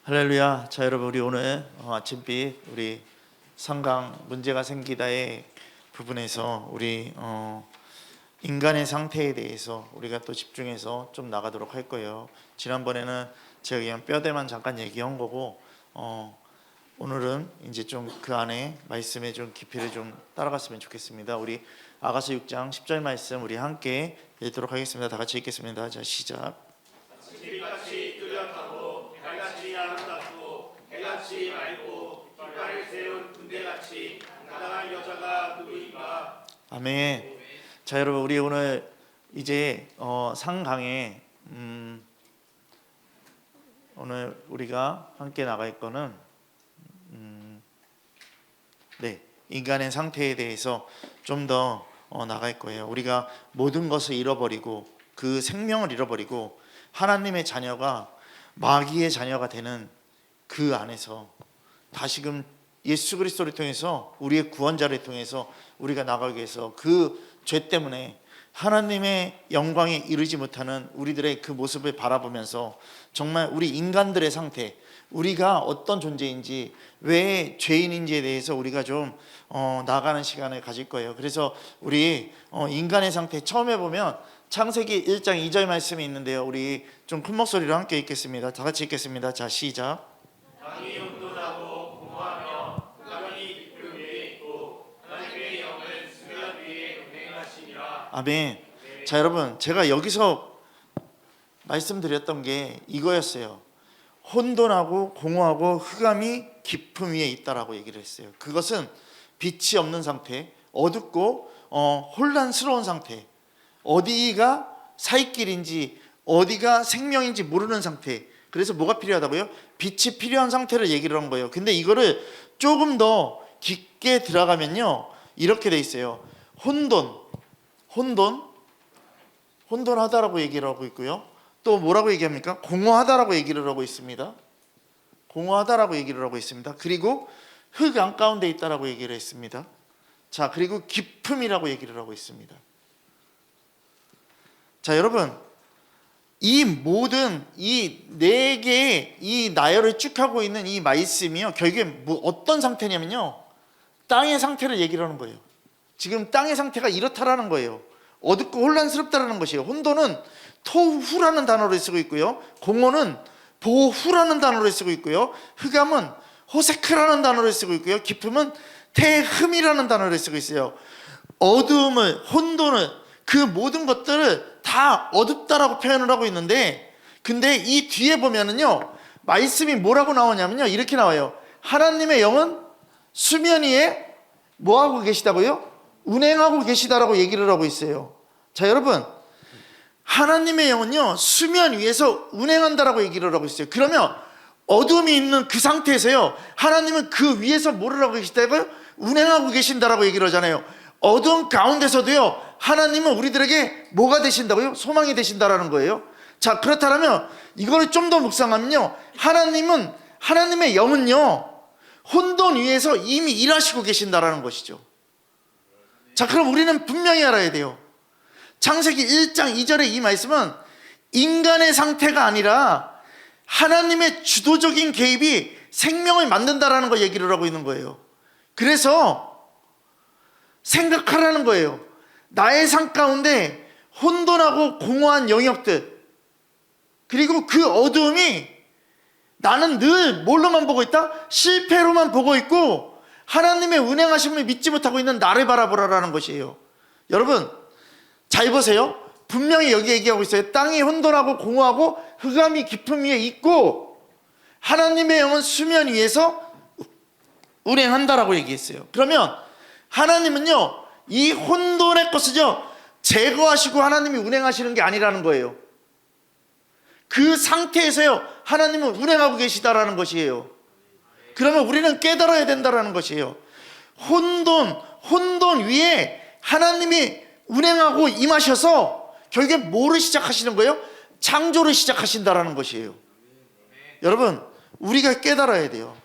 할렐루야. 자, 여러분, 우리 오늘 아침빛 우리 상강 문제가 생기다의 부분에서 우리 인간의 상태에 대해서 우리가 또 집중해서 좀 나가도록 할 거예요. 지난번에는 제가 그냥 뼈대만 잠깐 얘기한 거고 오늘은 이제 좀 그 안에 말씀의 좀 깊이를 좀 따라갔으면 좋겠습니다. 우리 아가서 6장 10절 말씀 우리 함께 읽도록 하겠습니다. 다 같이 읽겠습니다. 자, 시작. 빛같이 뚜렷하고 달같이 아름답고 해같이 맑고 깃발을 세운 군대같이 당당한 여자가 누구인가. 아멘. 자, 여러분, 우리 오늘 이제 상강에 오늘 우리가 함께 나갈 거는 인간의 상태에 대해서 좀 더 나갈 거예요. 우리가 모든 것을 잃어버리고 그 생명을 잃어버리고 하나님의 자녀가 마귀의 자녀가 되는 그 안에서 다시금 예수 그리스도를 통해서 우리의 구원자를 통해서 우리가 나가기 위해서 그 죄 때문에 하나님의 영광에 이르지 못하는 우리들의 그 모습을 바라보면서 정말 우리 인간들의 상태, 우리가 어떤 존재인지, 왜 죄인인지에 대해서 우리가 좀 나가는 시간을 가질 거예요. 그래서 우리 인간의 상태 처음에 보면 창세기 1장 2절 말씀이 있는데요. 우리 좀 큰 목소리로 함께 읽겠습니다. 다 같이 읽겠습니다. 자, 시작. 땅이 혼돈하고 공허하며 흑암이 깊은 위에 있고 하나님의 영은 수면 위에 운행하시니라. 아멘. 자, 여러분, 제가 여기서 말씀드렸던 게 이거였어요. 혼돈하고 공허하고 흑암이 깊음 위에 있다라고 얘기를 했어요. 그것은 빛이 없는 상태, 어둡고 혼란스러운 상태, 어디가 살길인지 어디가 생명인지 모르는 상태. 그래서 뭐가 필요하다고요? 빛이 필요한 상태를 얘기를 한 거예요. 근데 이거를 조금 더 깊게 들어가면요, 이렇게 돼 있어요. 혼돈하다라고 얘기를 하고 있고요. 또 뭐라고 얘기합니까? 공허하다라고 얘기를 하고 있습니다. 공허하다라고 얘기를 하고 있습니다. 그리고 흑암 가운데 있다라고 얘기를 했습니다. 자, 그리고 깊음이라고 얘기를 하고 있습니다. 자, 여러분, 이 모든 이 네 개의 이 나열을 쭉 하고 있는 이 말씀이요, 결국에 어떤 상태냐면요, 땅의 상태를 얘기를 하는 거예요. 지금 땅의 상태가 이렇다라는 거예요. 어둡고 혼란스럽다라는 것이에요. 혼돈은 토후라는 단어를 쓰고 있고요, 공허는 보후라는 단어를 쓰고 있고요, 흑암은 호세크라는 단어를 쓰고 있고요, 깊음은 태흠이라는 단어를 쓰고 있어요. 어두움을, 혼돈을, 그 모든 것들을 다 어둡다라고 표현을 하고 있는데, 근데 이 뒤에 보면은요, 말씀이 뭐라고 나오냐면요, 이렇게 나와요. 하나님의 영은 수면 위에 뭐하고 계시다고요? 운행하고 계시다라고 얘기를 하고 있어요. 자, 여러분, 하나님의 영은요, 수면 위에서 운행한다라고 얘기를 하고 있어요. 그러면 어둠이 있는 그 상태에서요, 하나님은 그 위에서 뭐를 하고 계시다고요? 운행하고 계신다라고 얘기를 하잖아요. 어둠 가운데서도요, 하나님은 우리들에게 뭐가 되신다고요? 소망이 되신다라는 거예요. 자, 그렇다면 이걸 좀 더 묵상하면요, 하나님의 영은요, 혼돈 위에서 이미 일하시고 계신다라는 것이죠. 자, 그럼 우리는 분명히 알아야 돼요. 창세기 1장 2절의 이 말씀은 인간의 상태가 아니라 하나님의 주도적인 개입이 생명을 만든다라는 걸 얘기를 하고 있는 거예요. 그래서 생각하라는 거예요. 나의 삶 가운데 혼돈하고 공허한 영역들, 그리고 그 어두움이 나는 늘 뭘로만 보고 있다? 실패로만 보고 있고 하나님의 운행하심을 믿지 못하고 있는 나를 바라보라라는 것이에요. 여러분, 잘 보세요. 분명히 여기 얘기하고 있어요. 땅이 혼돈하고 공허하고 흑암이 깊음 위에 있고 하나님의 영은 수면 위에서 운행한다라고 얘기했어요. 그러면 하나님은요, 이 혼돈의 것을요, 제거하시고 하나님이 운행하시는 게 아니라는 거예요. 그 상태에서요, 하나님은 운행하고 계시다라는 것이에요. 그러면 우리는 깨달아야 된다라는 것이에요. 혼돈 위에 하나님이 운행하고 임하셔서 결국에 뭐를 시작하시는 거예요? 창조를 시작하신다라는 것이에요. 여러분, 우리가 깨달아야 돼요.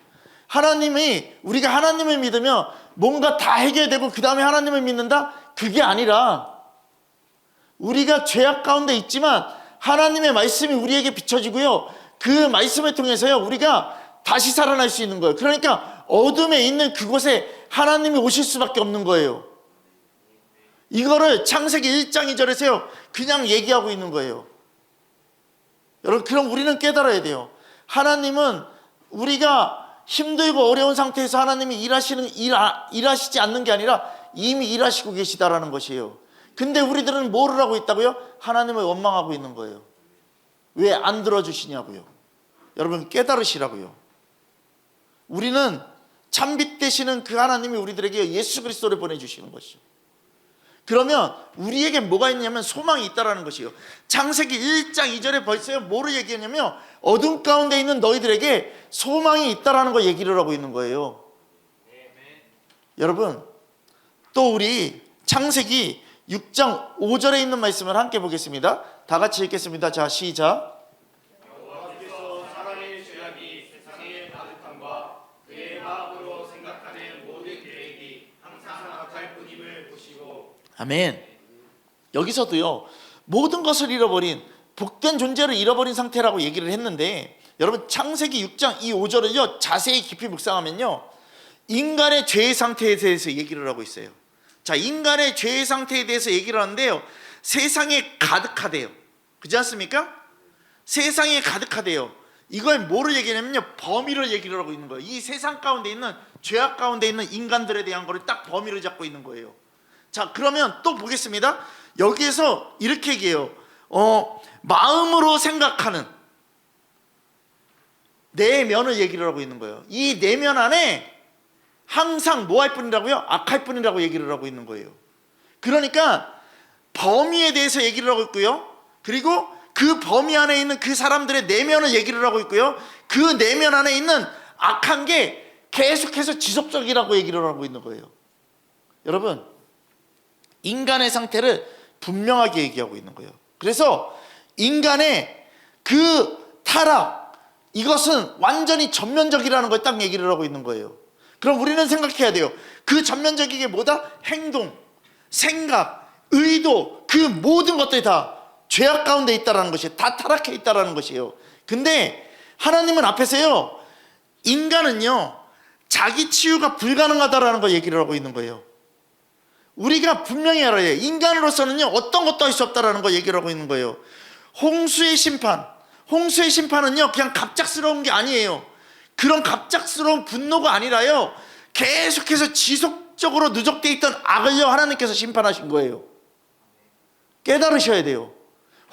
우리가 하나님을 믿으면 뭔가 다 해결되고 그 다음에 하나님을 믿는다? 그게 아니라 우리가 죄악 가운데 있지만 하나님의 말씀이 우리에게 비춰지고요, 그 말씀을 통해서요 우리가 다시 살아날 수 있는 거예요. 그러니까 어둠에 있는 그곳에 하나님이 오실 수밖에 없는 거예요. 이거를 창세기 1장 2절에서요 그냥 얘기하고 있는 거예요. 여러분, 그럼 우리는 깨달아야 돼요. 하나님은 우리가 힘들고 어려운 상태에서 하나님이 일하시지 않는 게 아니라 이미 일하시고 계시다라는 것이에요. 근데 우리들은 뭐를 하고 있다고요? 하나님을 원망하고 있는 거예요. 왜 안 들어주시냐고요. 여러분, 깨달으시라고요. 우리는 참빛 되시는 그 하나님이 우리들에게 예수 그리스도를 보내주시는 것이죠. 그러면 우리에게 뭐가 있냐면 소망이 있다라는 것이에요. 창세기 1장 2절에 벌써요 뭐를 얘기하냐면 어둠 가운데 있는 너희들에게 소망이 있다라는 거 얘기를 하고 있는 거예요. 여러분, 또 우리 창세기 6장 5절에 있는 말씀을 함께 보겠습니다. 다 같이 읽겠습니다. 자, 시작. 여호와께서 사람의 죄악이 세상에 가득함과 그의 마음으로 생각하는 모든 계획이 항상 악할 뿐임을 보시고. 아멘. 여기서도요 모든 것을 잃어버린 복된 존재를 잃어버린 상태라고 얘기를 했는데, 여러분 창세기 6장 이 5절을요 자세히 깊이 묵상하면요 인간의 죄의 상태에 대해서 얘기를 하고 있어요. 자, 인간의 죄의 상태에 대해서 얘기를 하는데요 세상에 가득하대요. 그렇지 않습니까? 세상에 가득하대요. 이걸 뭐를 얘기하냐면요 범위를 얘기를 하고 있는 거예요. 이 세상 가운데 있는 죄악 가운데 있는 인간들에 대한 거를 딱 범위를 잡고 있는 거예요. 자, 그러면 또 보겠습니다. 여기에서 이렇게 얘기해요. 마음으로 생각하는 내면을 얘기를 하고 있는 거예요. 이 내면 안에 항상 뭐 할 뿐이라고요? 악할 뿐이라고 얘기를 하고 있는 거예요. 그러니까 범위에 대해서 얘기를 하고 있고요. 그리고 그 범위 안에 있는 그 사람들의 내면을 얘기를 하고 있고요. 그 내면 안에 있는 악한 게 계속해서 지속적이라고 얘기를 하고 있는 거예요. 여러분, 인간의 상태를 분명하게 얘기하고 있는 거예요. 그래서 인간의 그 타락, 이것은 완전히 전면적이라는 걸 딱 얘기를 하고 있는 거예요. 그럼 우리는 생각해야 돼요. 그 전면적인 게 뭐다? 행동, 생각, 의도, 그 모든 것들이 다 죄악 가운데 있다라는 것이에요. 다 타락해 있다라는 것이에요. 근데 하나님은 앞에서요 인간은요 자기 치유가 불가능하다라는 걸 얘기를 하고 있는 거예요. 우리가 분명히 알아야 해요. 인간으로서는요 어떤 것도 할 수 없다라는 걸 얘기를 하고 있는 거예요. 홍수의 심판은요 그냥 갑작스러운 게 아니에요. 그런 갑작스러운 분노가 아니라요 계속해서 지속적으로 누적되어 있던 악을요 하나님께서 심판하신 거예요. 깨달으셔야 돼요.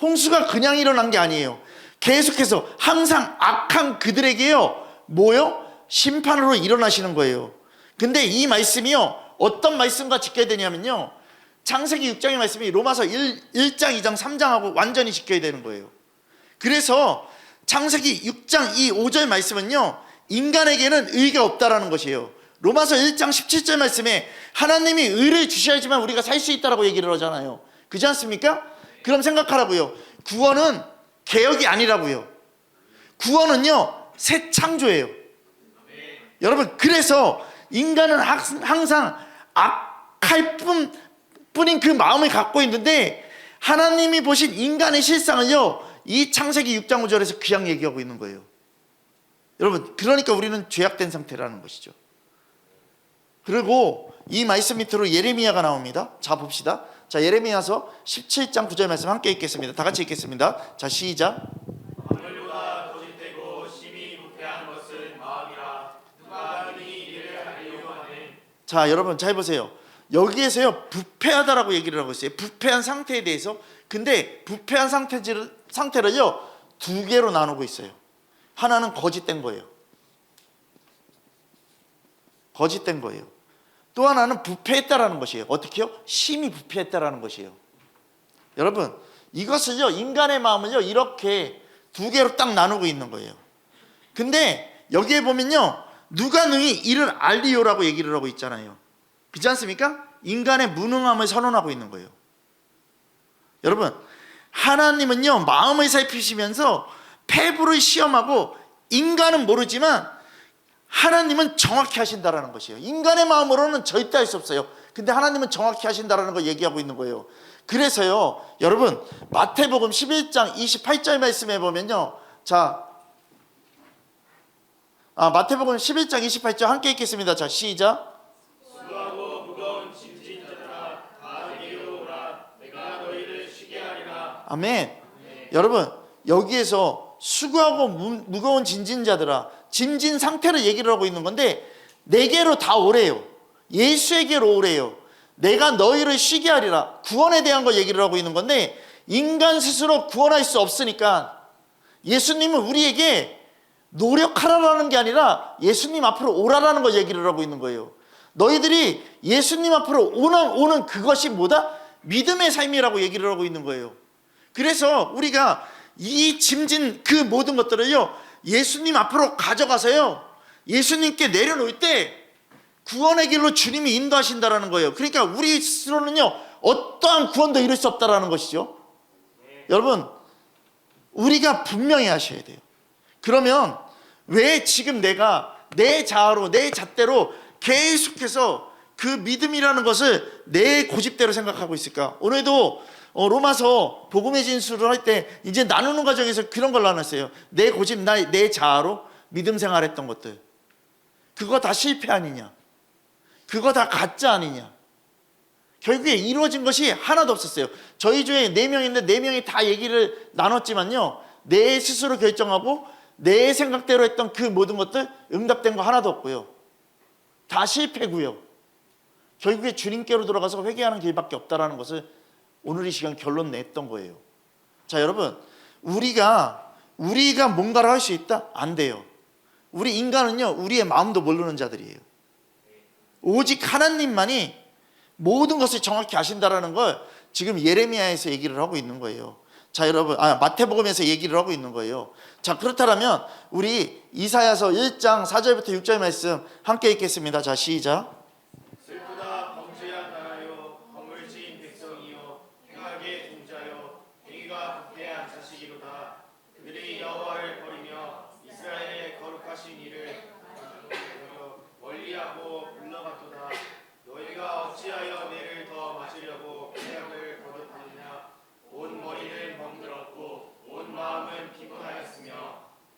홍수가 그냥 일어난 게 아니에요. 계속해서 항상 악한 그들에게요 뭐요? 심판으로 일어나시는 거예요. 근데 이 말씀이요 어떤 말씀과 직결되냐면요 창세기 6장의 말씀이 로마서 1장 2장 3장하고 완전히 직결이 되는 거예요. 그래서 창세기 6장 이 5절 말씀은요 인간에게는 의가 없다라는 것이에요. 로마서 1장 17절 말씀에 하나님이 의를 주셔야지만 우리가 살 수 있다라고 얘기를 하잖아요. 그렇지 않습니까? 그럼 생각하라고요. 구원은 개혁이 아니라고요. 구원은요 새 창조예요. 여러분, 그래서 인간은 항상 악할 뿐인 그 마음을 갖고 있는데 하나님이 보신 인간의 실상을요 이 창세기 6장 5절에서 그냥 얘기하고 있는 거예요. 여러분, 그러니까 우리는 죄악된 상태라는 것이죠. 그리고 이 말씀 밑으로 예레미야가 나옵니다. 자, 봅시다. 자, 예레미야서 17장 9절 말씀 함께 읽겠습니다. 다 같이 읽겠습니다. 자, 시작. 하늘보다 거짓되고 심히 부패한 것은 마음이라 누가 능히 이를 알려고 하는. 자, 여러분 잘 보세요. 여기에서요 부패하다라고 얘기를 하고 있어요. 부패한 상태에 대해서. 근데 부패한 상태를요 두 개로 나누고 있어요. 하나는 거짓된 거예요. 거짓된 거예요. 또 하나는 부패했다라는 것이에요. 어떻게요? 심히 부패했다라는 것이에요. 여러분, 이것을요 인간의 마음을요 이렇게 두 개로 딱 나누고 있는 거예요. 근데 여기에 보면요 누가 능히 이를 알리요라고 얘기를 하고 있잖아요. 그렇지 않습니까? 인간의 무능함을 선언하고 있는 거예요. 여러분, 하나님은요 마음을 살피시면서 폐부를 시험하고 인간은 모르지만 하나님은 정확히 하신다라는 것이에요. 인간의 마음으로는 절대 할 수 없어요. 근데 하나님은 정확히 하신다라는 걸 얘기하고 있는 거예요. 그래서요 여러분 마태복음 11장 28절 말씀에 보면요 자 마태복음 11장 28절 함께 읽겠습니다. 자, 시작. 수고하고 무거운 짐진 자들아 다 내게로 오라. 내가 너희를 쉬게 하리라. 아멘. 여러분, 여기에서 수고하고 무거운 짐진 자들아, 짐진 상태를 얘기를 하고 있는 건데 내게로 다 오래요. 예수에게로 오래요. 내가 너희를 쉬게 하리라. 구원에 대한 거 얘기를 하고 있는 건데 인간 스스로 구원할 수 없으니까 예수님은 우리에게 노력하라라는 게 아니라 예수님 앞으로 오라라는 거 얘기를 하고 있는 거예요. 너희들이 예수님 앞으로 오는 그것이 뭐다? 믿음의 삶이라고 얘기를 하고 있는 거예요. 그래서 우리가 이 짐진 그 모든 것들을요, 예수님 앞으로 가져가서요, 예수님께 내려놓을 때 구원의 길로 주님이 인도하신다라는 거예요. 그러니까 우리 스스로는요, 어떠한 구원도 이룰 수 없다라는 것이죠. 여러분, 우리가 분명히 하셔야 돼요. 그러면 왜 지금 내가 내 자아로, 내 잣대로 계속해서 그 믿음이라는 것을 내 고집대로 생각하고 있을까? 오늘도 로마서 복음의 진술을 할 때 이제 나누는 과정에서 그런 걸 나눴어요. 내 고집, 내 자아로 믿음 생활했던 것들, 그거 다 실패 아니냐? 그거 다 가짜 아니냐? 결국에 이루어진 것이 하나도 없었어요. 저희 주에 4명인데 4명이 다 얘기를 나눴지만요, 내 스스로 결정하고 내 생각대로 했던 그 모든 것들 응답된 거 하나도 없고요, 다 실패고요. 결국에 주님께로 돌아가서 회개하는 길밖에 없다라는 것을 오늘 이 시간 결론 냈던 거예요. 자, 여러분, 우리가 뭔가를 할 수 있다? 안 돼요. 우리 인간은요, 우리의 마음도 모르는 자들이에요. 오직 하나님만이 모든 것을 정확히 아신다라는 걸 지금 예레미야에서 얘기를 하고 있는 거예요. 자, 여러분, 마태복음에서 얘기를 하고 있는 거예요. 자, 그렇다면 우리 이사야서 1장 4절부터 6절 말씀 함께 읽겠습니다. 자, 시작. 슬프다 범죄한 나라요 허물진 백성이요 행하게 종자요 행위가 부패한 자식이로다. 그들이 여호와를 버리며 이스라엘의 거룩하신 이를 멀리하고 물러갔도다. 너희가 어찌하여 내를 더 맞으려고 죄악을 거듭하느냐. 온 머리는 멍들었고 온 마음은 피곤하였으며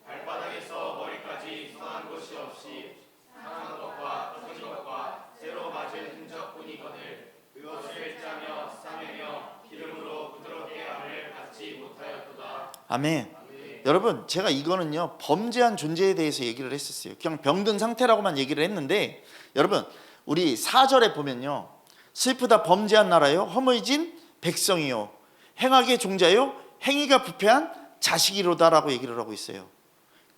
발바닥에서 머리까지 상한 곳이 없이 상한 것과 터진 것과 새로 맞은 흔적뿐이거늘 그것을 짜며 싸매며 기름으로 부드럽게 함을 받지 못하였도다. 아멘. 여러분, 제가 이거는요, 범죄한 존재에 대해서 얘기를 했었어요. 그냥 병든 상태라고만 얘기를 했는데, 여러분, 우리 4절에 보면요, 슬프다 범죄한 나라요 허물진 백성이요 행하게 종자요 행위가 부패한 자식이로다라고 얘기를 하고 있어요.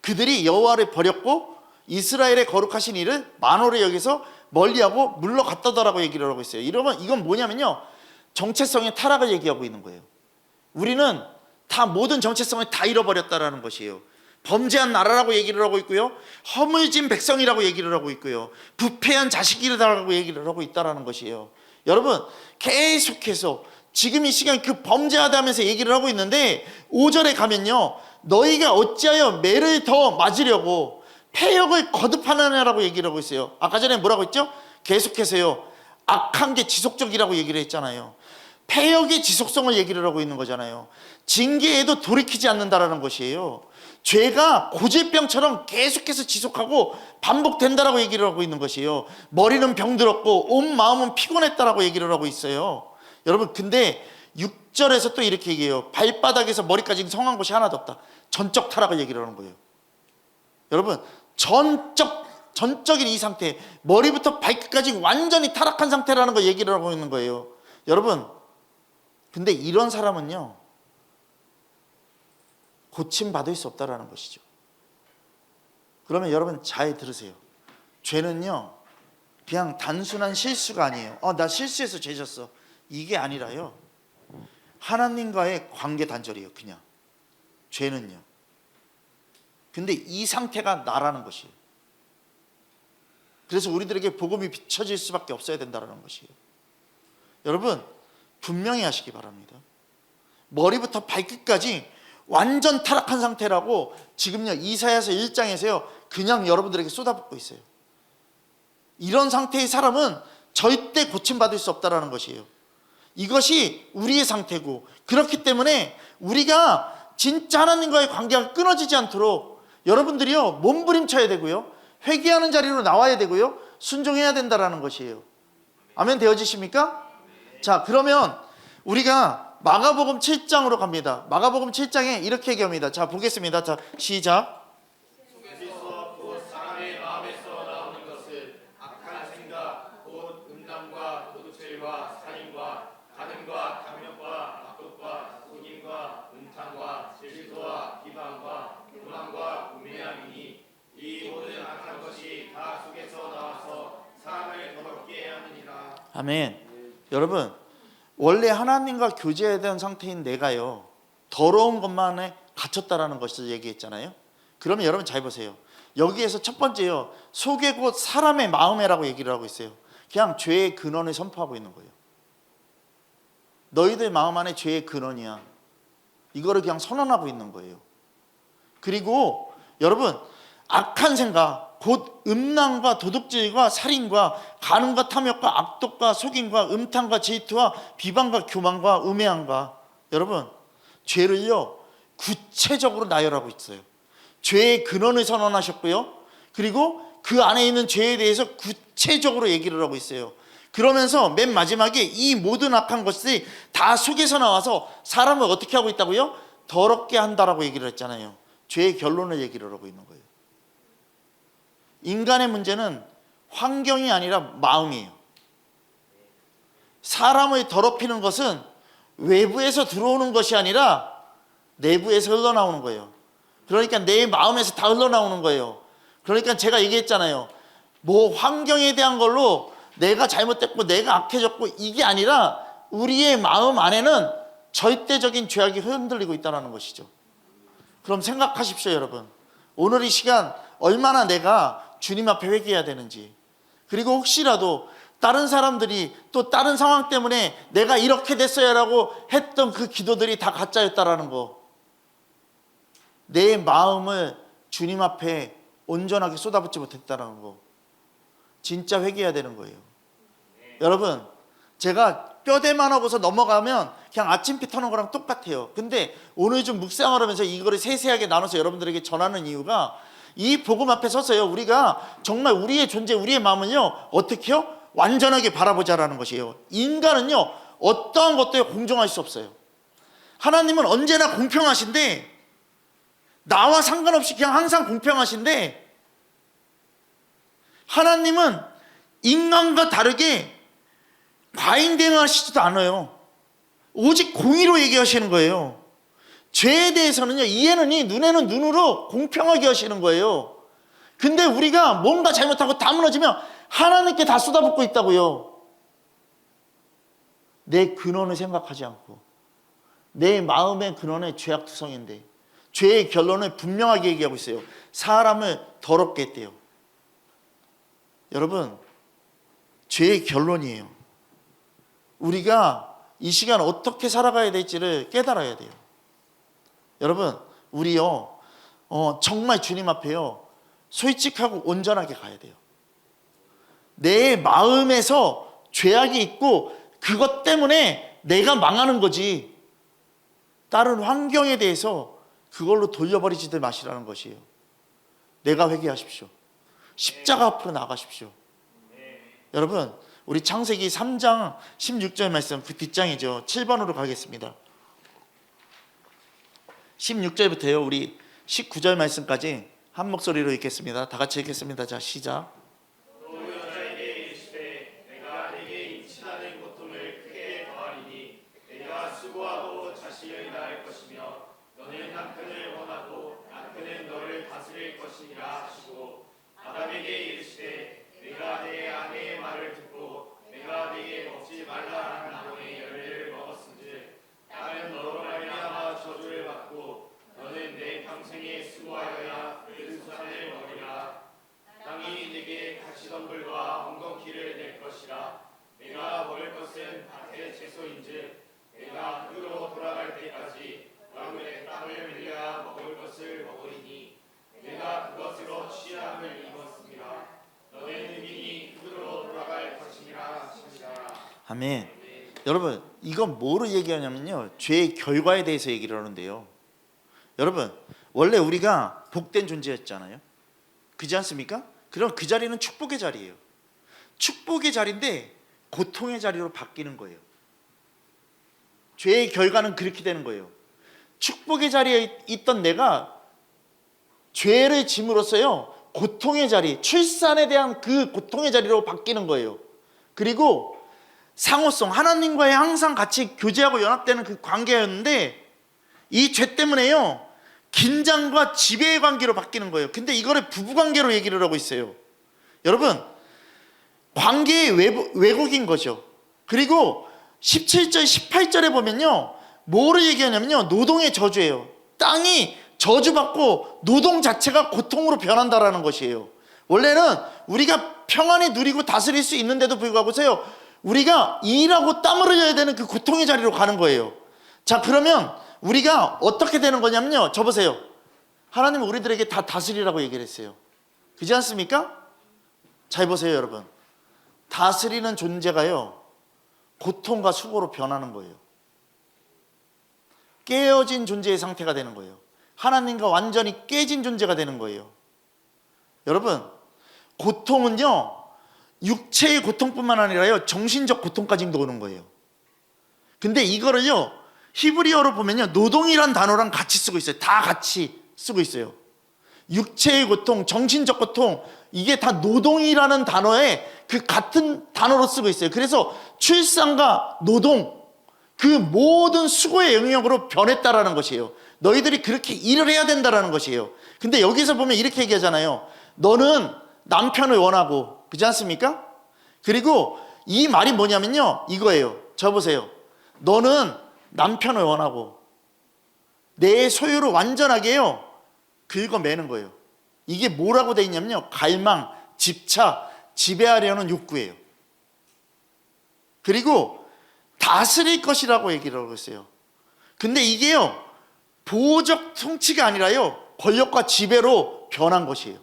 그들이 여호와를 버렸고 이스라엘의 거룩하신 이를 만호를 여기서 멀리하고 물러갔다라고 얘기를 하고 있어요. 이러면 이건 뭐냐면요, 정체성의 타락을 얘기하고 있는 거예요. 우리는 다 모든 정체성을 다 잃어버렸다라는 것이에요. 범죄한 나라라고 얘기를 하고 있고요, 허물진 백성이라고 얘기를 하고 있고요, 부패한 자식이라고 얘기를 하고 있다라는 것이에요. 여러분, 계속해서 지금 이 시간 그 범죄하다 하면서 얘기를 하고 있는데 5절에 가면요, 너희가 어찌하여 매를 더 맞으려고 패역을 거듭하느냐라고 얘기를 하고 있어요. 아까 전에 뭐라고 했죠? 계속해서요, 악한 게 지속적이라고 얘기를 했잖아요. 패역의 지속성을 얘기를 하고 있는 거잖아요. 징계에도 돌이키지 않는다라는 것이에요. 죄가 고질병처럼 계속해서 지속하고 반복된다라고 얘기를 하고 있는 것이에요. 머리는 병들었고 온 마음은 피곤했다라고 얘기를 하고 있어요. 여러분, 근데 6절에서 또 이렇게 얘기해요. 발바닥에서 머리까지 성한 곳이 하나도 없다. 전적 타락을 얘기를 하는 거예요. 여러분, 전적인 이 상태, 머리부터 발끝까지 완전히 타락한 상태라는 거 얘기를 하고 있는 거예요. 여러분, 근데 이런 사람은요, 고침받을 수 없다라는 것이죠. 그러면 여러분 잘 들으세요. 죄는요, 그냥 단순한 실수가 아니에요. 나 실수해서 죄 졌어, 이게 아니라요, 하나님과의 관계 단절이에요. 그냥 죄는요. 근데 이 상태가 나라는 것이에요. 그래서 우리들에게 복음이 비춰질 수밖에 없어야 된다는 것이에요. 여러분, 분명히 하시기 바랍니다. 머리부터 발끝까지 완전 타락한 상태라고 지금요, 이사야서 1장에서요 그냥 여러분들에게 쏟아붓고 있어요. 이런 상태의 사람은 절대 고침받을 수 없다는 것이에요. 이것이 우리의 상태고, 그렇기 때문에 우리가 진짜 하나님과의 관계가 끊어지지 않도록 여러분들이요 몸부림쳐야 되고요, 회개하는 자리로 나와야 되고요, 순종해야 된다라는 것이에요. 아멘 되어지십니까? 자, 그러면 우리가 마가복음 7장으로 갑니다. 마가복음 7장에 이렇게 얘기합니다. 자, 보겠습니다. 자, 시작. 속에서 곧 사람의 마음에서 나오는 것은 악한 생각 곧 음란과 도둑질과 살인과 간음과 강력과 악독과 속임과 음탕과 질투와 비방과 교만과 우매함이니 이 모든 악한 것이 다 속에서 나와서 사람을 더럽게 하느니라. 아멘. 여러분, 원래 하나님과 교제해야 상태인 내가요 더러운 것만에 갇혔다라는 것을 얘기했잖아요. 그러면 여러분 잘 보세요. 여기에서 첫 번째요, 속에 곧 사람의 마음에라고 얘기를 하고 있어요. 그냥 죄의 근원을 선포하고 있는 거예요. 너희들 마음 안에 죄의 근원이야, 이거를 그냥 선언하고 있는 거예요. 그리고 여러분, 악한 생각 곧 음란과 도둑질과 살인과 간음과 탐욕과 악독과 속임과 음탕과 질투와 비방과 교만과 우매함과, 여러분 죄를요 구체적으로 나열하고 있어요. 죄의 근원을 선언하셨고요, 그리고 그 안에 있는 죄에 대해서 구체적으로 얘기를 하고 있어요. 그러면서 맨 마지막에 이 모든 악한 것이 다 속에서 나와서 사람을 어떻게 하고 있다고요? 더럽게 한다라고 얘기를 했잖아요. 죄의 결론을 얘기를 하고 있는 거예요. 인간의 문제는 환경이 아니라 마음이에요. 사람을 더럽히는 것은 외부에서 들어오는 것이 아니라 내부에서 흘러나오는 거예요. 그러니까 내 마음에서 다 흘러나오는 거예요. 그러니까 제가 얘기했잖아요. 뭐 환경에 대한 걸로 내가 잘못됐고 내가 악해졌고 이게 아니라 우리의 마음 안에는 절대적인 죄악이 흔들리고 있다는 것이죠. 그럼 생각하십시오, 여러분. 오늘 이 시간 얼마나 내가 주님 앞에 회개해야 되는지, 그리고 혹시라도 다른 사람들이 또 다른 상황 때문에 내가 이렇게 됐어야라고 했던 그 기도들이 다 가짜였다라는 거, 내 마음을 주님 앞에 온전하게 쏟아붓지 못했다는 거, 진짜 회개해야 되는 거예요. 여러분, 제가 뼈대만 하고서 넘어가면 그냥 아침피 터는 거랑 똑같아요. 근데 오늘 좀 묵상을 하면서 이거를 세세하게 나눠서 여러분들에게 전하는 이유가, 이 복음 앞에 서서요 우리가 정말 우리의 존재, 우리의 마음은요 어떻게요? 완전하게 바라보자라는 것이에요. 인간은요 어떠한 것도 공정할 수 없어요. 하나님은 언제나 공평하신데, 나와 상관없이 그냥 항상 공평하신데, 하나님은 인간과 다르게 과잉 대응하시지도 않아요. 오직 공의로 얘기하시는 거예요. 죄에 대해서는요 이해는 이, 눈에는 눈으로 공평하게 하시는 거예요. 근데 우리가 뭔가 잘못하고 다 무너지면 하나님께 다 쏟아붓고 있다고요. 내 근원을 생각하지 않고, 내 마음의 근원은 죄악투성인데 죄의 결론을 분명하게 얘기하고 있어요. 사람을 더럽게 했대요. 여러분, 죄의 결론이에요. 우리가 이 시간 어떻게 살아가야 될지를 깨달아야 돼요. 여러분, 우리요 정말 주님 앞에요 솔직하고 온전하게 가야 돼요. 내 마음에서 죄악이 있고 그것 때문에 내가 망하는 거지, 다른 환경에 대해서 그걸로 돌려버리지들 마시라는 것이에요. 내가 회개하십시오. 십자가 앞으로 나가십시오. 여러분, 우리 창세기 3장 16절 말씀, 그 뒷장이죠. 7번으로 가겠습니다. 16절부터요 우리 19절 말씀까지 한 목소리로 읽겠습니다. 다 같이 읽겠습니다. 자, 시작. 또 여자에게 이르시되 내가 네게 임신하는 고통을 크게 더하리니 내가 수고하고 자식을 낳을 것이며 너는 남편을 원하고 남편은 너를 다스릴 것이니라 하시고, 아담에게 이르시되 내가 내 아내의 말을 듣고 내가 네게 먹지 말라 한 나무의 열매를 먹었은즉 나는 너로 말미암아 저주를 받고 너는 내 평생에 수고하여야 그 수산을 먹으리라. 땅이 네게 가시덤불과 엉겅퀴를 낼 것이라. 내가 먹을 것은 밭의 채소인즉 내가 흙으로 돌아갈 때까지 얼굴에 땀을 흘려야 먹을 것을 먹으리니 내가 그것으로 취함을 입었습니다. 너의 능인이 흙으로 돌아갈 것이니라 하시니라. 아멘. 여러분, 이건 뭐를 얘기하냐면요 죄의 결과에 대해서 얘기를 하는데요, 여러분, 원래 우리가 복된 존재였잖아요. 그렇지 않습니까? 그럼 그 자리는 축복의 자리예요. 축복의 자리인데 고통의 자리로 바뀌는 거예요. 죄의 결과는 그렇게 되는 거예요. 축복의 자리에 있던 내가 죄를 짐으로써요, 고통의 자리, 출산에 대한 그 고통의 자리로 바뀌는 거예요. 그리고 상호성, 하나님과의 항상 같이 교제하고 연합되는 그 관계였는데 이 죄 때문에요, 긴장과 지배의 관계로 바뀌는 거예요. 근데 이거를 부부관계로 얘기를 하고 있어요. 여러분, 관계의 왜곡인 거죠. 그리고 17절, 18절에 보면요, 뭐를 얘기하냐면요, 노동의 저주예요. 땅이 저주받고 노동 자체가 고통으로 변한다라는 것이에요. 원래는 우리가 평안히 누리고 다스릴 수 있는데도 불구하고서요, 우리가 일하고 땀을 흘려야 되는 그 고통의 자리로 가는 거예요. 자, 그러면 우리가 어떻게 되는 거냐면요, 저 보세요. 하나님은 우리들에게 다 다스리라고 얘기를 했어요. 그렇지 않습니까? 잘 보세요, 여러분. 다스리는 존재가요, 고통과 수고로 변하는 거예요. 깨어진 존재의 상태가 되는 거예요. 하나님과 완전히 깨진 존재가 되는 거예요. 여러분, 고통은요, 육체의 고통뿐만 아니라요, 정신적 고통까지도 오는 거예요. 근데 이거를요, 히브리어로 보면요, 노동이란 단어랑 같이 쓰고 있어요. 다 같이 쓰고 있어요. 육체의 고통, 정신적 고통, 이게 다 노동이라는 단어에 그 같은 단어로 쓰고 있어요. 그래서 출산과 노동, 그 모든 수고의 영역으로 변했다라는 것이에요. 너희들이 그렇게 일을 해야 된다라는 것이에요. 근데 여기서 보면 이렇게 얘기하잖아요. 너는 남편을 원하고, 그렇지 않습니까? 그리고 이 말이 뭐냐면요, 이거예요. 저 보세요. 너는 남편을 원하고 내 소유를 완전하게요, 긁어매는 거예요. 이게 뭐라고 돼 있냐면요, 갈망, 집착, 지배하려는 욕구예요. 그리고 다스릴 것이라고 얘기를 하고 있어요. 근데 이게요, 보호적 통치가 아니라요, 권력과 지배로 변한 것이에요.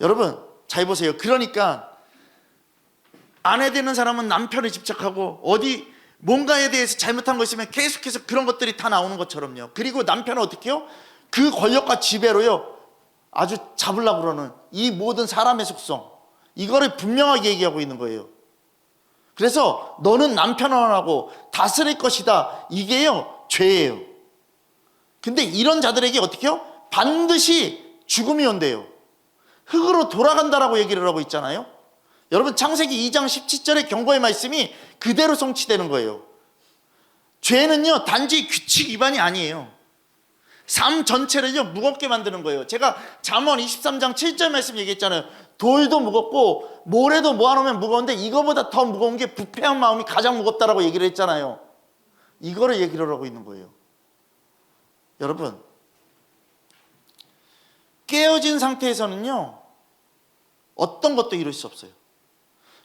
여러분, 잘 보세요. 그러니까 아내 되는 사람은 남편에 집착하고 어디 뭔가에 대해서 잘못한 거 있으면 계속해서 그런 것들이 다 나오는 것처럼요. 그리고 남편은 어떻게 해요? 그 권력과 지배로요, 아주 잡으려고 그러는 이 모든 사람의 속성, 이거를 분명하게 얘기하고 있는 거예요. 그래서 너는 남편을 원하고 다스릴 것이다, 이게요, 죄예요. 근데 이런 자들에게 어떻게 해요? 반드시 죽음이 온대요. 흙으로 돌아간다라고 얘기를 하고 있잖아요. 여러분, 창세기 2장 17절의 경고의 말씀이 그대로 성취되는 거예요. 죄는요, 단지 규칙 위반이 아니에요. 삶 전체를요, 무겁게 만드는 거예요. 제가 잠언 23장 7절 말씀 얘기했잖아요. 돌도 무겁고 모래도 모아놓으면 무거운데 이거보다 더 무거운 게 부패한 마음이 가장 무겁다라고 얘기를 했잖아요. 이거를 얘기를 하고 있는 거예요. 여러분, 깨어진 상태에서는요, 어떤 것도 이룰 수 없어요.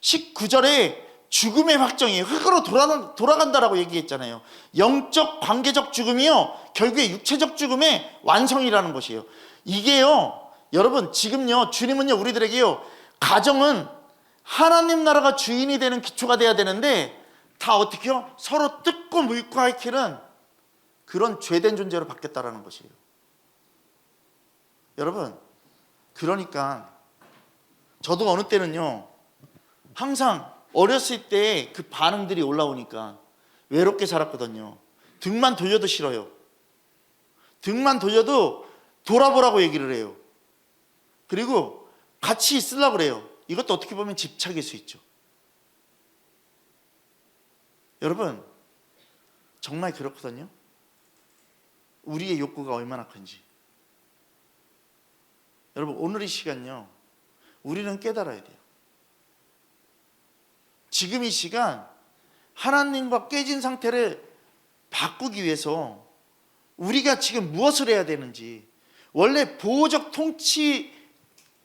19절에 죽음의 확정이에요. 흙으로 돌아간다라고 얘기했잖아요. 영적 관계적 죽음이요, 결국에 육체적 죽음의 완성이라는 것이에요. 이게요, 여러분, 지금요, 주님은요, 우리들에게요, 가정은 하나님 나라가 주인이 되는 기초가 돼야 되는데 다 어떻게요? 서로 뜯고 물고 핥히는 그런 죄된 존재로 바뀌었다라는 것이에요. 여러분, 그러니까 저도 어느 때는요, 항상 어렸을 때 그 반응들이 올라오니까 외롭게 살았거든요. 등만 돌려도 싫어요. 등만 돌려도 돌아보라고 얘기를 해요. 그리고 같이 있으려고 그래요. 이것도 어떻게 보면 집착일 수 있죠. 여러분, 정말 그렇거든요. 우리의 욕구가 얼마나 큰지. 여러분, 오늘 이 시간요, 우리는 깨달아야 돼요. 지금 이 시간 하나님과 깨진 상태를 바꾸기 위해서 우리가 지금 무엇을 해야 되는지, 원래 보호적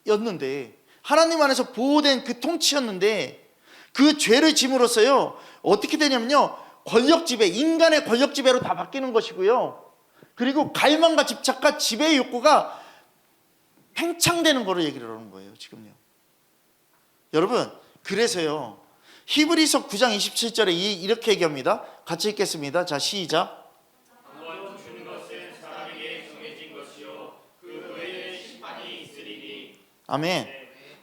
통치였는데, 하나님 안에서 보호된 그 통치였는데 그 죄를 짐으로써요, 어떻게 되냐면요, 권력 지배, 인간의 권력 지배로 다 바뀌는 것이고요, 그리고 갈망과 집착과 지배의 욕구가 팽창되는 거를 얘기를 하는 거예요, 지금요. 여러분, 그래서요, 히브리서 9장 27절에 이렇게 얘기합니다. 같이 읽겠습니다. 자, 시작. 무엇 아멘.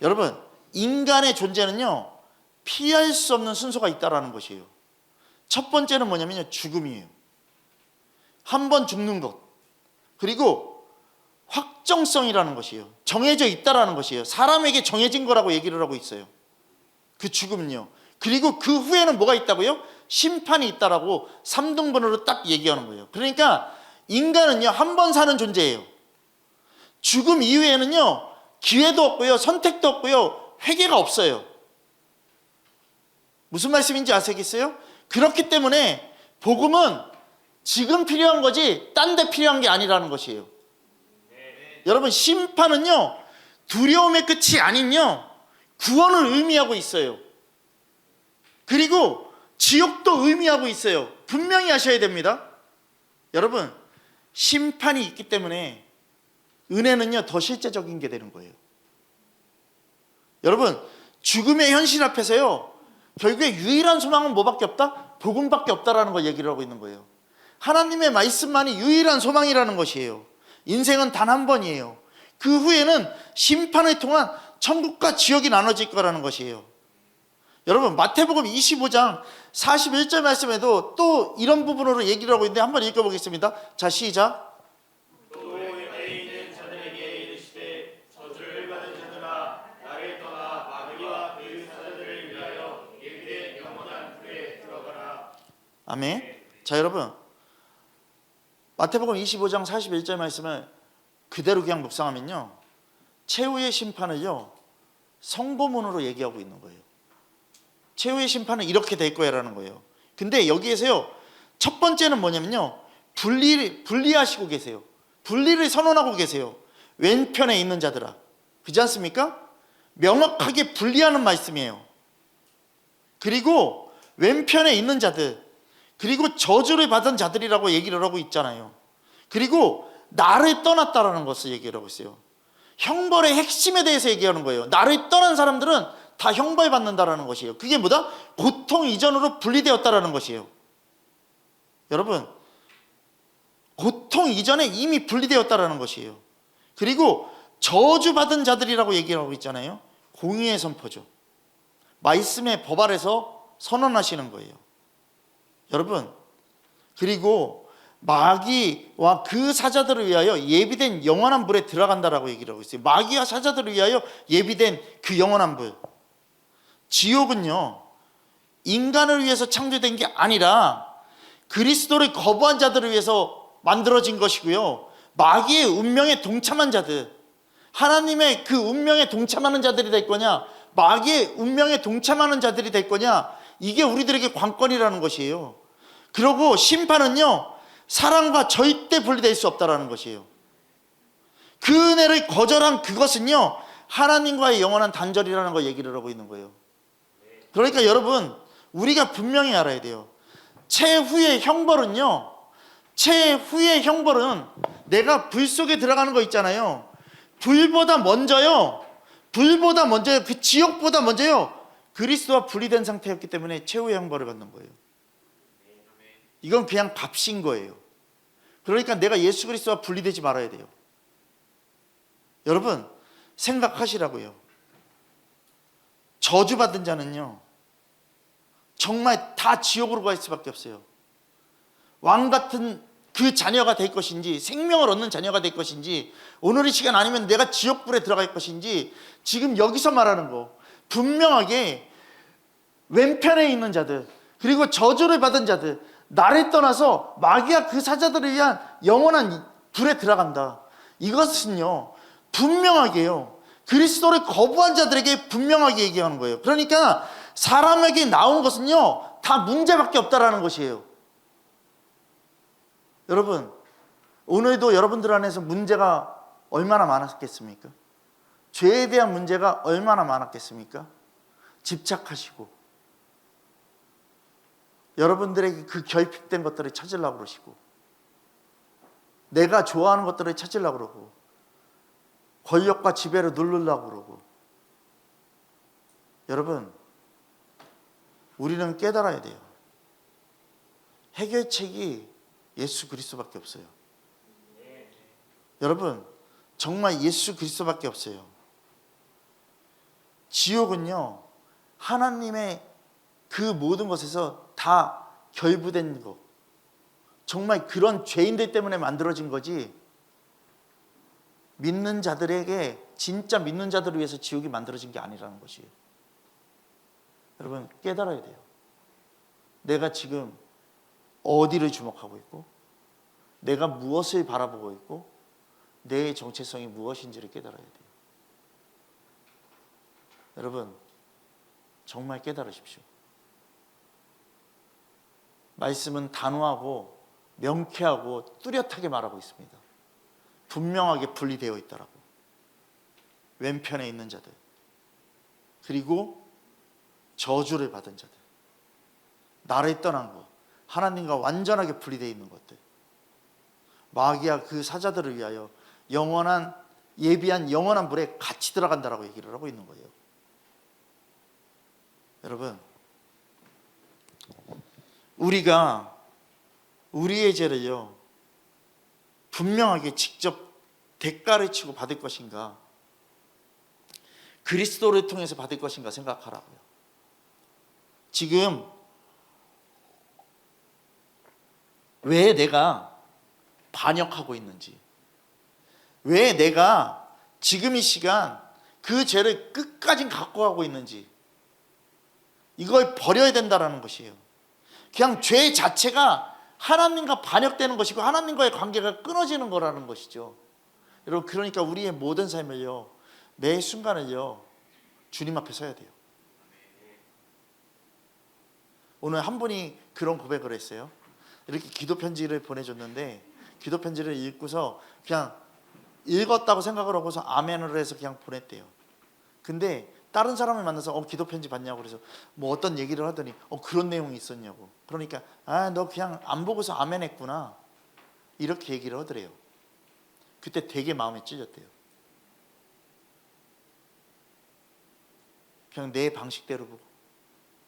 여러분, 인간의 존재는요, 피할 수 없는 순서가 있다라는 것이에요. 첫 번째는 뭐냐면요, 죽음이에요. 한 번 죽는 것. 그리고 확정성이라는 것이에요. 정해져 있다라는 것이에요. 사람에게 정해진 거라고 얘기를 하고 있어요. 그 죽음은요. 그리고 그 후에는 뭐가 있다고요? 심판이 있다라고 3등분으로 딱 얘기하는 거예요. 그러니까 인간은요, 한 번 사는 존재예요. 죽음 이후에는요, 기회도 없고요, 선택도 없고요, 회개가 없어요. 무슨 말씀인지 아시겠어요? 그렇기 때문에 복음은 지금 필요한 거지 딴 데 필요한 게 아니라는 것이에요. 여러분, 심판은요, 두려움의 끝이 아닌요, 구원을 의미하고 있어요. 그리고 지옥도 의미하고 있어요. 분명히 아셔야 됩니다. 여러분, 심판이 있기 때문에 은혜는요, 더 실제적인 게 되는 거예요. 여러분, 죽음의 현실 앞에서요, 결국에 유일한 소망은 뭐밖에 없다? 복음밖에 없다라는 걸 얘기를 하고 있는 거예요. 하나님의 말씀만이 유일한 소망이라는 것이에요. 인생은 단 한 번이에요. 그 후에는 심판을 통한 천국과 지옥이 나눠질 거라는 것이에요. 여러분, 마태복음 25장 41절 말씀에도 또 이런 부분으로 얘기를 하고 있는데 한번 읽어보겠습니다. 자, 시작. 또 옆에 있는 자들에게 이르시되 저주를 받은 자들아 나를 떠나 마귀와 그 사자들을 위하여 예비된 영원한 불에 들어가라. 아멘. 자, 여러분, 마태복음 25장 41절 말씀을 그대로 그냥 묵상하면요, 최후의 심판을요, 성고문으로 얘기하고 있는 거예요. 최후의 심판은 이렇게 될 거야 라는 거예요. 근데 여기에서요, 첫 번째는 뭐냐면요, 분리하시고 계세요. 분리를 선언하고 계세요. 왼편에 있는 자들아. 그렇지 않습니까? 명확하게 분리하는 말씀이에요. 그리고 왼편에 있는 자들, 그리고 저주를 받은 자들이라고 얘기를 하고 있잖아요. 그리고 나를 떠났다라는 것을 얘기를 하고 있어요. 형벌의 핵심에 대해서 얘기하는 거예요. 나를 떠난 사람들은 다 형벌받는다라는 것이에요. 그게 뭐다? 고통 이전으로 분리되었다라는 것이에요. 여러분, 고통 이전에 이미 분리되었다라는 것이에요. 그리고 저주받은 자들이라고 얘기하고 있잖아요. 공의의 선포죠. 말씀의 법 아래서 선언하시는 거예요. 여러분, 그리고 마귀와 그 사자들을 위하여 예비된 영원한 불에 들어간다라고 얘기를 하고 있어요. 마귀와 사자들을 위하여 예비된 그 영원한 불. 지옥은요, 인간을 위해서 창조된 게 아니라 그리스도를 거부한 자들을 위해서 만들어진 것이고요, 마귀의 운명에 동참한 자들, 하나님의 그 운명에 동참하는 자들이 될 거냐, 마귀의 운명에 동참하는 자들이 될 거냐, 이게 우리들에게 관건이라는 것이에요. 그리고 심판은요, 사랑과 절대 분리될 수 없다는 것이에요. 그 은혜를 거절한 그것은요, 하나님과의 영원한 단절이라는 걸 얘기를 하고 있는 거예요. 그러니까 여러분, 우리가 분명히 알아야 돼요. 최후의 형벌은요, 최후의 형벌은 내가 불 속에 들어가는 거 있잖아요. 불보다 먼저요, 그 지옥보다 먼저요, 그리스도와 분리된 상태였기 때문에 최후의 형벌을 받는 거예요. 이건 그냥 값인 거예요. 그러니까 내가 예수 그리스도와 분리되지 말아야 돼요. 여러분, 생각하시라고요. 저주받은 자는요, 정말 다 지옥으로 갈 수밖에 없어요. 왕 같은 그 자녀가 될 것인지, 생명을 얻는 자녀가 될 것인지, 오늘 이 시간 아니면 내가 지옥불에 들어갈 것인지, 지금 여기서 말하는 거 분명하게 왼편에 있는 자들, 그리고 저주를 받은 자들, 나를 떠나서 마귀와 그 사자들을 위한 영원한 불에 들어간다. 이것은요, 분명하게요, 그리스도를 거부한 자들에게 분명하게 얘기하는 거예요. 그러니까 사람에게 나온 것은요, 다 문제밖에 없다라는 것이에요. 여러분, 오늘도 여러분들 안에서 문제가 얼마나 많았겠습니까? 죄에 대한 문제가 얼마나 많았겠습니까? 집착하시고 여러분들에게 그 결핍된 것들을 찾으려고 그러시고, 내가 좋아하는 것들을 찾으려고 그러고, 권력과 지배를 누르려고 그러고. 여러분, 우리는 깨달아야 돼요. 해결책이 예수 그리스도밖에 없어요. 여러분, 정말 예수 그리스도밖에 없어요. 지옥은요, 하나님의 그 모든 것에서 다 결부된 거, 정말 그런 죄인들 때문에 만들어진 거지, 믿는 자들에게, 진짜 믿는 자들을 위해서 지옥이 만들어진 게 아니라는 것이에요. 여러분 깨달아야 돼요. 내가 지금 어디를 주목하고 있고, 내가 무엇을 바라보고 있고, 내 정체성이 무엇인지를 깨달아야 돼요. 여러분 정말 깨달으십시오. 말씀은 단호하고 명쾌하고 뚜렷하게 말하고 있습니다. 분명하게 분리되어 있다라고. 왼편에 있는 자들, 그리고 저주를 받은 자들, 나를 떠난 것, 하나님과 완전하게 분리되어 있는 것들, 마귀와 그 사자들을 위하여 영원한, 예비한 영원한 불에 같이 들어간다라고 얘기를 하고 있는 거예요. 여러분, 우리가 우리의 죄를요 분명하게 직접 대가를 치고 받을 것인가, 그리스도를 통해서 받을 것인가 생각하라고요. 지금 왜 내가 반역하고 있는지, 왜 내가 지금 이 시간 그 죄를 끝까지 갖고 가고 있는지, 이걸 버려야 된다라는 것이에요. 그냥 죄 자체가 하나님과 반역되는 것이고 하나님과의 관계가 끊어지는 거라는 것이죠. 여러분, 그러니까 우리의 모든 삶을요, 매 순간을요 주님 앞에 서야 돼요. 오늘 한 분이 그런 고백을 했어요. 이렇게 기도 편지를 보내줬는데, 기도 편지를 읽고서 그냥 읽었다고 생각을 하고서 아멘을 해서 그냥 보냈대요. 근데 다른 사람을 만나서 기도 편지 받냐고 그래서 뭐 어떤 얘기를 하더니 그런 내용이 있었냐고. 그러니까 너 그냥 안 보고서 아멘 했구나, 이렇게 얘기를 하더래요. 그때 되게 마음이 찔렸대요. 그냥 내 방식대로 보고,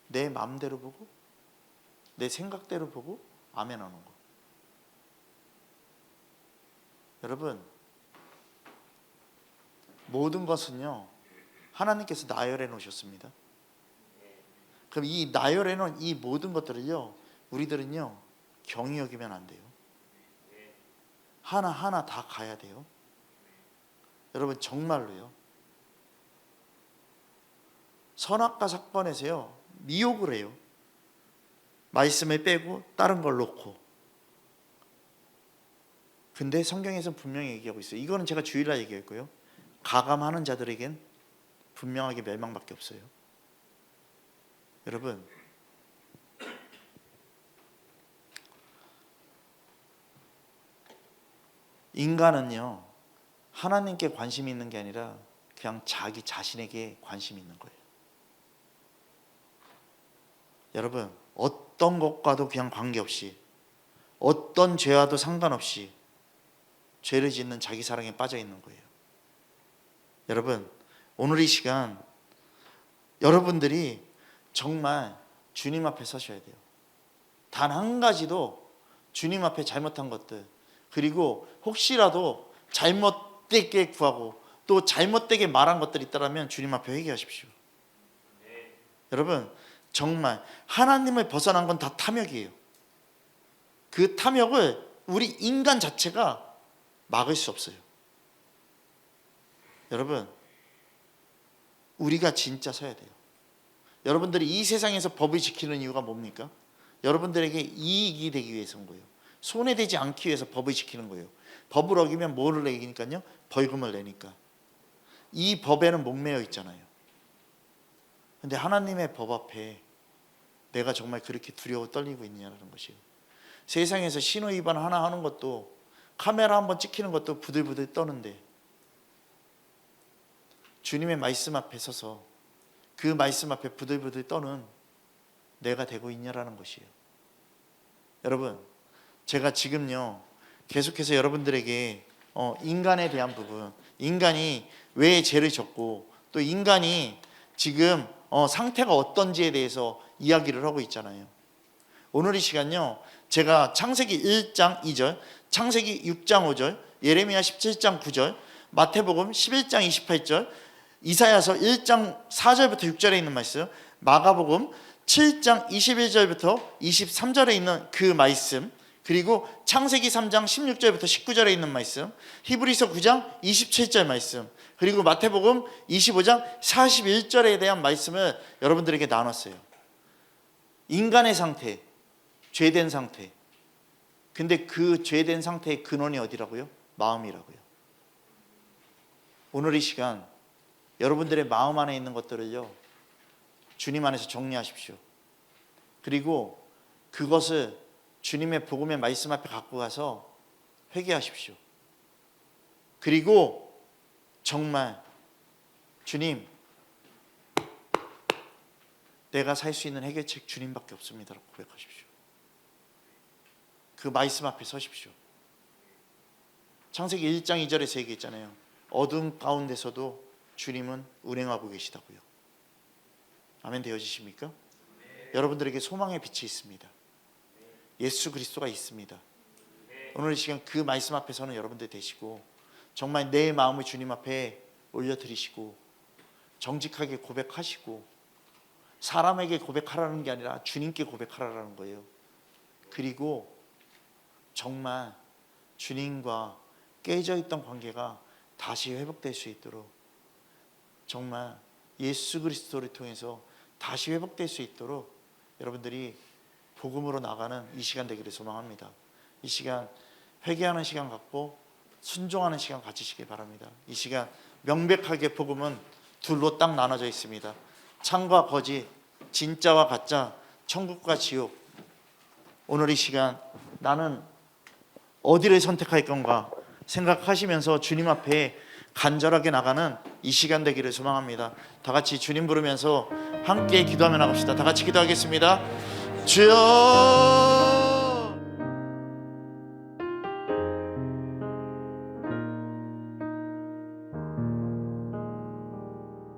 내 마음대로 보고, 내 생각대로 보고 아멘하는 거. 여러분, 모든 것은요 하나님께서 나열해 놓으셨습니다. 그럼 이 나열해 놓은 이 모든 것들을요 우리들은요 경히 여기면 안 돼요. 하나하나 다 가야 돼요. 여러분 정말로요, 선악과 사건에서요 미혹을 해요. 말씀을 빼고 다른 걸 놓고. 근데 성경에서는 분명히 얘기하고 있어요. 이거는 제가 주일날 얘기했고요, 가감하는 자들에겐 분명하게 멸망밖에 없어요. 여러분, 인간은요 하나님께 관심이 있는 게 아니라 그냥 자기 자신에게 관심이 있는 거예요. 여러분, 어떤 것과도 그냥 관계없이, 어떤 죄와도 상관없이 죄를 짓는 자기 사랑에 빠져 있는 거예요. 여러분, 오늘 이 시간 여러분들이 정말 주님 앞에 서셔야 돼요. 단 한 가지도 주님 앞에 잘못한 것들, 그리고 혹시라도 잘못되게 구하고 또 잘못되게 말한 것들이 있다면 주님 앞에 회개하십시오. 여러분, 정말 하나님을 벗어난 건 다 탐욕이에요. 그 탐욕을 우리 인간 자체가 막을 수 없어요. 여러분, 우리가 진짜 서야 돼요. 여러분들이 이 세상에서 법을 지키는 이유가 뭡니까? 여러분들에게 이익이 되기 위해서인 거예요. 손해되지 않기 위해서 법을 지키는 거예요. 법을 어기면 뭐를 내니까요? 벌금을 내니까. 이 법에는 목매여 있잖아요. 근데 하나님의 법 앞에 내가 정말 그렇게 두려워 떨리고 있느냐는 것이에요. 세상에서 신호 위반 하나 하는 것도, 카메라 한번 찍히는 것도 부들부들 떠는데, 주님의 말씀 앞에 서서 그 말씀 앞에 부들부들 떠는 내가 되고 있냐라는 것이에요. 여러분, 제가 지금요 계속해서 여러분들에게 인간에 대한 부분, 인간이 왜 죄를 졌고 또 인간이 지금 상태가 어떤지에 대해서 이야기를 하고 있잖아요. 오늘 이 시간요 제가 창세기 1장 2절, 창세기 6장 5절, 예레미야 17장 9절, 마태복음 11장 28절, 이사야서 1장 4절부터 6절에 있는 말씀, 마가복음 7장 21절부터 23절에 있는 그 말씀, 그리고 창세기 3장 16절부터 19절에 있는 말씀, 히브리서 9장 27절 말씀, 그리고 마태복음 25장 41절에 대한 말씀을 여러분들에게 나눴어요. 인간의 상태, 죄된 상태. 근데 그 죄된 상태의 근원이 어디라고요? 마음이라고요. 오늘 이 시간 여러분들의 마음 안에 있는 것들을요, 주님 안에서 정리하십시오. 그리고 그것을 주님의 복음의 말씀 앞에 갖고 가서 회개하십시오. 그리고 정말 주님, 내가 살 수 있는 해결책 주님밖에 없습니다라고 고백하십시오. 그 말씀 앞에 서십시오. 창세기 1장 2절에서 얘기했잖아요. 어둠 가운데서도 주님은 운행하고 계시다고요. 아멘 되어지십니까? 여러분들에게 소망의 빛이 있습니다. 예수 그리스도가 있습니다. 오늘 이 시간 그 말씀 앞에서는 여러분들 되시고 정말 내 마음을 주님 앞에 올려드리시고 정직하게 고백하시고 사람에게 고백하라는 게 아니라 주님께 고백하라는 거예요. 그리고 정말 주님과 깨져 있던 관계가 다시 회복될 수 있도록 정말 예수 그리스도를 통해서 다시 회복될 수 있도록 여러분들이 복음으로 나가는 이 시간 되기를 소망합니다. 이 시간 회개하는 시간 갖고 순종하는 시간 가지시기 바랍니다. 이 시간 명백하게 복음은 둘로 딱 나눠져 있습니다. 참과 거짓, 진짜와 가짜, 천국과 지옥. 오늘 이 시간 나는 어디를 선택할 건가 생각하시면서 주님 앞에 간절하게 나가는 이 시간 되기를 소망합니다. 다 같이 주님 부르면서 함께 기도하며 나갑시다. 다 같이 기도하겠습니다. 주여